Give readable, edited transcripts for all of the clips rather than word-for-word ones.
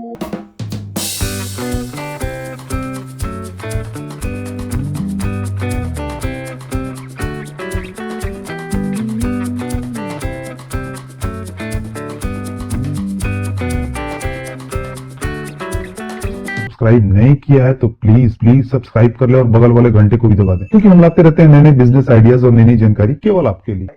Subscribe नहीं किया है तो प्लीज सब्सक्राइब कर ले और बगल वाले घंटे को भी दबा दें, क्योंकि हम लाते रहते हैं नए नए बिजनेस आइडियाज और नई नई जानकारी केवल आपके लिए।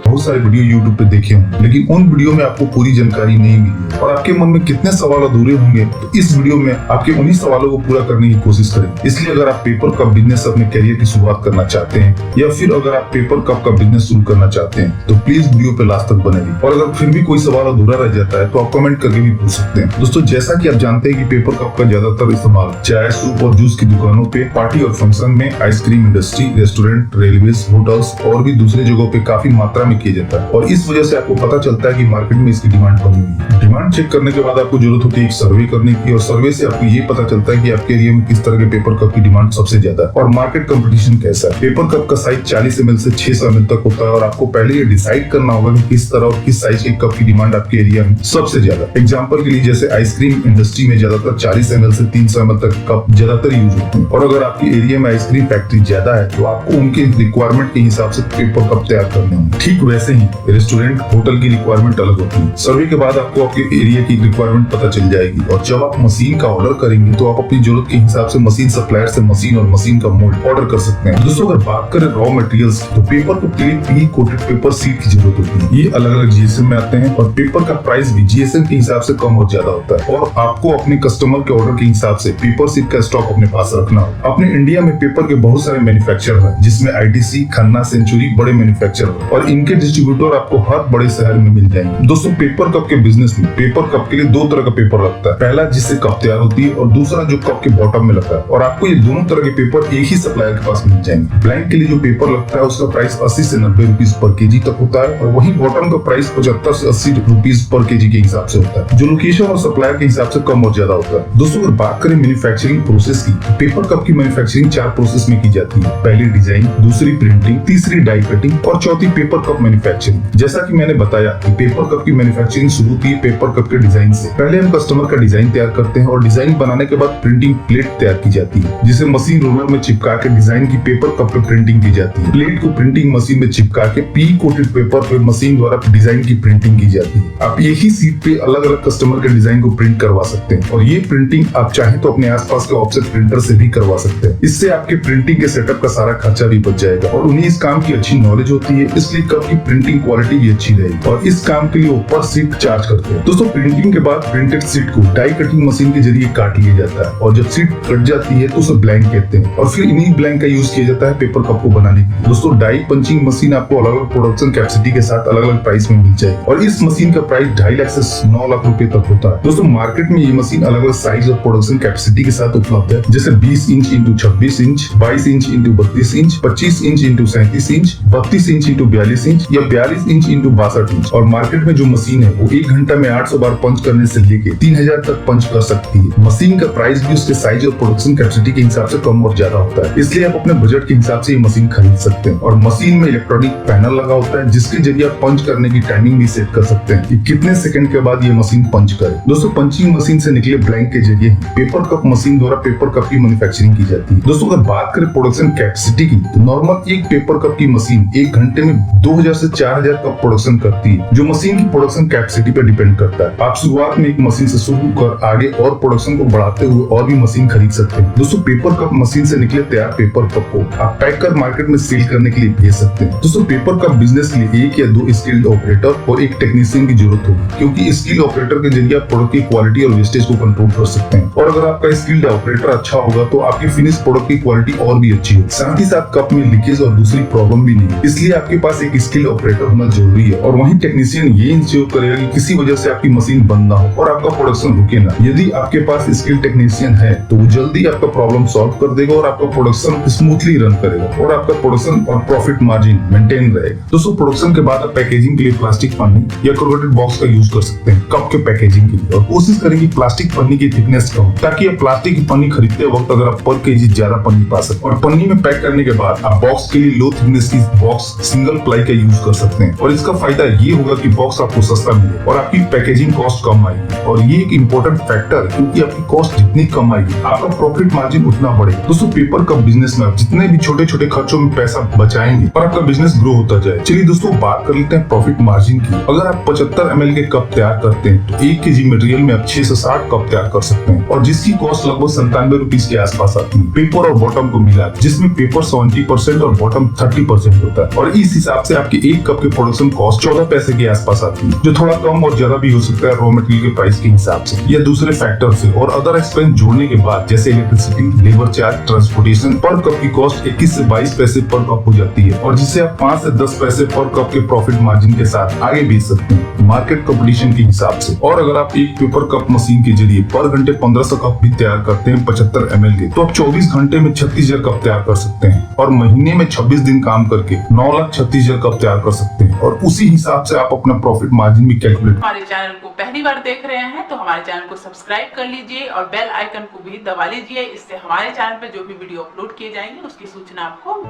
बहुत सारे वीडियो YouTube पे देखे होंगे, लेकिन उन वीडियो में आपको पूरी जानकारी नहीं मिली और आपके मन में कितने सवाल अधूरे होंगे। तो इस वीडियो में आपके उन्हीं सवालों को पूरा करने की कोशिश करें। इसलिए अगर आप पेपर कप बिजनेस अपने करियर की शुरुआत करना चाहते हैं या फिर अगर आप पेपर कप का बिजनेस शुरू करना चाहते हैं तो प्लीज वीडियो पे लास्ट तक बने रहिए। और अगर फिर भी कोई सवाल अधूरा रह जाता है तो आप कमेंट करके भी पूछ सकते हैं। दोस्तों, जैसा कि आप जानते हैं कि पेपर कप का ज्यादातर इस्तेमाल चाय, सूप और जूस की दुकानों पे, पार्टी और फंक्शन में, ice cream industry, restaurant, railways, hotels और भी दूसरे जगहों पे काफी मात्रा में किया जाता है। और इस वजह से आपको पता चलता है कि मार्केट में इसकी डिमांड बनी हुई है। डिमांड चेक करने के बाद आपको जरूरत होती है एक सर्वे करने की, और सर्वे से आपको ये पता चलता है कि आपके एरिया में किस तरह के पेपर कप की डिमांड सबसे ज्यादा है और मार्केट कंपटीशन कैसा है। पेपर कप का साइज 40 ml से 600 ml तक होता है और आपको पहले ये डिसाइड करना होगा कि किस तरह और किस साइज के कप की डिमांड आपके एरिया में सबसे ज्यादा। एग्जाम्पल के लिए जैसे आइसक्रीम इंडस्ट्री में ज्यादातर 40 ml से 300 ml तक कप ज्यादातर यूज होते हैं, और अगर आपके एरिया में आइसक्रीम फैक्ट्री ज्यादा है तो आपको उनके रिक्वायरमेंट के हिसाब से पेपर कप तैयार करने होंगे। ठीक वैसे ही रेस्टोरेंट, होटल की रिक्वायरमेंट अलग होती है। सर्वे के बाद आपको आपके एरिया की रिक्वायरमेंट पता चल जाएगी, और जब आप मशीन का ऑर्डर करेंगे तो आप अपनी जरूरत के हिसाब से मशीन सप्लायर से मशीन और मशीन का मोल्ड ऑर्डर कर सकते हैं। दोस्तों, अगर बात करें रॉ मटेरियल्स की तो पेपर को प्री कोटेड पेपर सीट की जरूरत होती है। ये अलग अलग जीएसएम में आते हैं और पेपर का प्राइस भी जीएसएम के हिसाब से कम और ज्यादा होता है, और आपको अपने कस्टमर के ऑर्डर के हिसाब से पेपर सीट का स्टॉक अपने पास रखना होगा। अपने इंडिया में पेपर के बहुत सारे मैन्युफैक्चरर हैं, जिसमें आईटीसी, खन्ना, सेंचुरी बड़े मैन्युफैक्चरर, और इनके डिस्ट्रीब्यूटर आपको हर बड़े शहर में मिल जाएंगे। दोस्तों, पेपर कप के बिजनेस में पेपर कप के लिए दो तरह का पेपर लगता है। पहला जिससे कप तैयार होती है और दूसरा जो कप के बॉटम में लगता है, और आपको ये दोनों तरह के पेपर एक ही सप्लायर के पास मिल जाएंगे। ब्लैंक के लिए जो पेपर लगता है उसका प्राइस 80 से 90 रुपीज पर केजी तक होता है, और वहीं बॉटम का प्राइस 75 से 80 रुपीज पर केजी के हिसाब से होता है, जो लोकेशन और सप्लायर के हिसाब से कम और ज्यादा होता है। दोस्तों, अगर बात करें मैन्युफैक्चरिंग प्रोसेस की, पेपर कप की मैन्युफैक्चरिंग 4 प्रोसेस में की जाती है। पहली डिजाइन, दूसरी प्रिंटिंग, तीसरी डाई कटिंग और चौथी पेपर कप मैन्युफैक्चरिंग। जैसा कि मैंने बताया कि पेपर कप की मैन्युफैक्चरिंग शुरू होती है पेपर कप के डिजाइन से। पहले हम कस्टमर का डिजाइन तैयार करते हैं और डिजाइन बनाने के बाद प्रिंटिंग प्लेट तैयार की जाती है, जिसे मशीन रोलर में चिपका के डिजाइन की पेपर कप पे प्रिंटिंग की जाती है। प्लेट को प्रिंटिंग मशीन में चिपका के प्री कोटेड पेपर पे मशीन द्वारा डिजाइन की प्रिंटिंग की जाती है। आप एक ही सीट पे अलग अलग कस्टमर के डिजाइन को प्रिंट करवा सकते हैं, और ये प्रिंटिंग आप चाहे तो अपने आसपास के ऑफसेट प्रिंटर से भी करवा सकते हैं। इससे आपके प्रिंटिंग के सेटअप का सारा खर्चा भी बच जाएगा, और उन्हें इस काम की अच्छी नॉलेज होती है, इसलिए कप की प्रिंटिंग क्वालिटी भी अच्छी रहेगी, और इस काम के लिए वो पर सीट चार्ज करते हैं। दोस्तों, प्रिंटिंग के बाद प्रिंटेड सीट को डाई कटिंग मशीन के जरिए काट लिया जाता है, और जब सीट कट जाती है तो उसे ब्लैंक कहते हैं, और फिर इन्हीं ब्लैंक का यूज किया जाता है पेपर कप को बनाने के लिए। दोस्तों, डाई पंचिंग मशीन आपको अलग अलग प्रोडक्शन कैपेसिटी के साथ अलग अलग प्राइस में मिल जाएगी, और इस मशीन का प्राइस 2.5 लाख से 9 लाख रुपए तक होता है। दोस्तों, मार्केट में ये मशीन अलग अलग साइज और प्रोडक्शन कैपेसिटी के साथ उपलब्ध है, जैसे 20 inch into 26 inch, 22 inch into 32 inch, 25 inch into 37 inch, 32 inch into 42 inch या 42 इंच इंटू 62 इंच। और मार्केट में जो मशीन है वो 1 घंटा में 800 बार पंच करने से लेके 3000 तक पंच कर सकती है। मशीन का प्राइस भी उसके साइज और प्रोडक्शन कैपेसिटी के हिसाब से कम और ज्यादा होता है, इसलिए आप अपने बजट के हिसाब से ये मशीन खरीद सकते हैं। और मशीन में इलेक्ट्रॉनिक पैनल लगा होता है, जिसके जरिए आप पंच करने की टाइमिंग भी सेट कर सकते हैं कि कितने सेकंड के बाद ये मशीन पंच करे। दोस्तों, पंचिंग मशीन से निकले ब्लैंक के जरिए पेपर कप मशीन द्वारा पेपर कप की मैन्युफैक्चरिंग की जाती है। दोस्तों, अगर बात करें प्रोडक्शन कैपेसिटी की, तो नॉर्मल एक पेपर कप की मशीन 1 घंटे में 2000 से 4000 कप प्रोडक्शन करती है, जो मशीन की प्रोडक्शन कैपेसिटी पर डिपेंड करता है। आप शुरुआत में एक मशीन से शुरू कर आगे और प्रोडक्शन को बढ़ाते हुए और भी मशीन खरीद सकते हैं। दोस्तों, पेपर कप मशीन से निकले तैयार पेपर कप को आप पैक कर मार्केट में सेल करने के लिए भेज सकते हैं। दोस्तों, पेपर कप बिजनेस के लिए 1 या 2 स्किल्ड ऑपरेटर और एक टेक्नीशियन की जरूरत होगी, क्योंकि स्किल्ड ऑपरेटर के जरिए आप प्रोडक्ट की क्वालिटी और वेस्टेज को कंट्रोल कर सकते हैं, और अगर आपका स्किल्ड ऑपरेटर अच्छा होगा तो आपकी फिनिश प्रोडक्ट की क्वालिटी और भी अच्छी होगी। साथ ही साथ कप में लीकेज और दूसरी प्रॉब्लम भी नहीं, इसलिए आपके पास एक स्किल्ड ऑपरेटर होना जरूरी है, और वहीं टेक्नीशियन ये इंश्योर करेगा कि किसी वजह से आपकी मशीन बंद ना हो और आपका प्रोडक्शन रुके ना। यदि आपके पास स्किल टेक्नीशियन है तो वो जल्दी आपका प्रॉब्लम सॉल्व कर देगा और आपका प्रोडक्शन स्मूथली रन करेगा और आपका प्रोडक्शन और प्रॉफिट मार्जिन मेंटेन रहेगा। दोस्तों, प्रोडक्शन के बाद आप पैकेजिंग के लिए प्लास्टिक पन्नी या कोरुगेटेड बॉक्स का यूज कर सकते हैं कप के पैकेजिंग के लिए, और कोशिश करेंगे प्लास्टिक पन्नी की थिकनेस कम, ताकि आप प्लास्टिक की पन्नी खरीदते वक्त अगर आप पर केजी ज्यादा पन्नी पा सकते हैं। और पन्नी में पैक करने के बाद आप बॉक्स के लिए लो थिकनेस की बॉक्स सिंगल प्लाई का यूज कर सकते हैं, और इसका फायदा ये होगा कि बॉक्स आपको सस्ता मिले और आपकी पैकेजिंग कॉस्ट कम आएगी। और ये एक इंपॉर्टेंट फैक्टर है, क्योंकि आपकी कॉस्ट जितनी कम आएगी आपका प्रॉफिट मार्जिन उतना बढ़ेगा। दोस्तों, पेपर कप बिजनेस में आप जितने भी छोटे छोटे खर्चों में पैसा बचाएंगे और आपका बिजनेस ग्रो होता जाए। चलिए दोस्तों, बात कर लेते हैं प्रॉफिट मार्जिन की। अगर आप 75 ml के कप तैयार करते हैं तो 1 kg मटेरियल में आप 6 से 7 कप तैयार कर सकते हैं, और जिसकी कॉस्ट लगभग 97 रुपीज के आसपास आती है पेपर और बॉटम को मिला, जिसमें पेपर 70% और बॉटम 30% होता है। और इस हिसाब से आपके 1 कप के प्रोडक्शन कॉस्ट 14 पैसे के आसपास आती है, जो थोड़ा कम और ज्यादा भी हो सकता है रॉ मटेरियल के प्राइस के हिसाब से या दूसरे फैक्टर से। और अदर एक्सपेंस जोड़ने के बाद जैसे इलेक्ट्रिसिटी, लेबर चार्ज, ट्रांसपोर्टेशन, पर कप की कॉस्ट 21 से 22 पैसे पर कप हो जाती है, और जिसे आप 5 से 10 पैसे पर कप के प्रॉफिट मार्जिन के साथ आगे बेच सकते हैं मार्केट कंपटीशन के हिसाब से। और अगर आप एक पेपर कप मशीन के जरिए पर घंटे 1500 कप भी तैयार करते हैं 75 ml के, तो आप 24 घंटे में 36,000 कप तैयार कर सकते हैं, और महीने में 26 दिन काम करके 9,36,000 कप तैयार कर सकते हैं। और उसी हिसाब से आप अपना प्रॉफिट मार्जिन भी कैलकुलेट। हमारे चैनल को पहली बार देख रहे हैं तो हमारे चैनल को सब्सक्राइब कर लीजिए और बेल आइकन को भी दबा लीजिए। इससे हमारे चैनल पे जो भी वीडियो अपलोड किए जाएंगे उसकी सूचना आपको।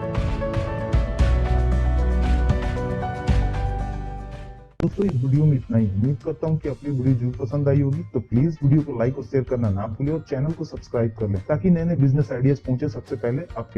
दोस्तों, इस वीडियो में इतना ही। उम्मीद करता हूँ कि आपको वीडियो जरूर पसंद आई होगी, तो प्लीज वीडियो को लाइक और शेयर करना ना भूलें और चैनल को सब्सक्राइब कर लें, ताकि नए नए बिजनेस आइडियाज पहुंचे सबसे पहले आपके